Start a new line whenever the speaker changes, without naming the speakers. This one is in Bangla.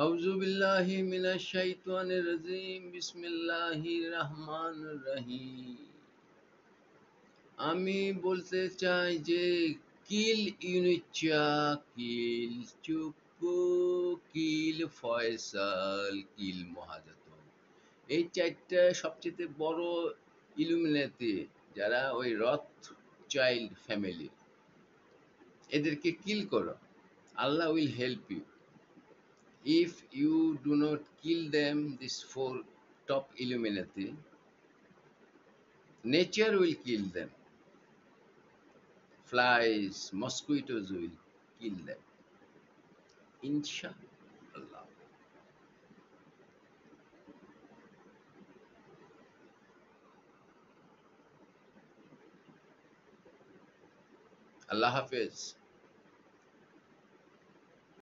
আউযু বিল্লাহি মিনাশ শাইতানির রাজিম। বিসমিল্লাহির রহমানির রহিম। আমি বলতে চাই যে কিল ইউনিচা, কিল চুপ্পু, কিল ফয়সাল, কিল মহাজাত। এই ৪ টা সবচাইতে বড় ইলুমিনাতি, যারা ওই রথ চাইল্ড ফ্যামিলির। এদেরকে কিল করো। Allah will help you. If you do not kill them, these four top Illuminati, nature will kill them. Flies, mosquitoes will kill them. Inshallah. Allah Hafiz.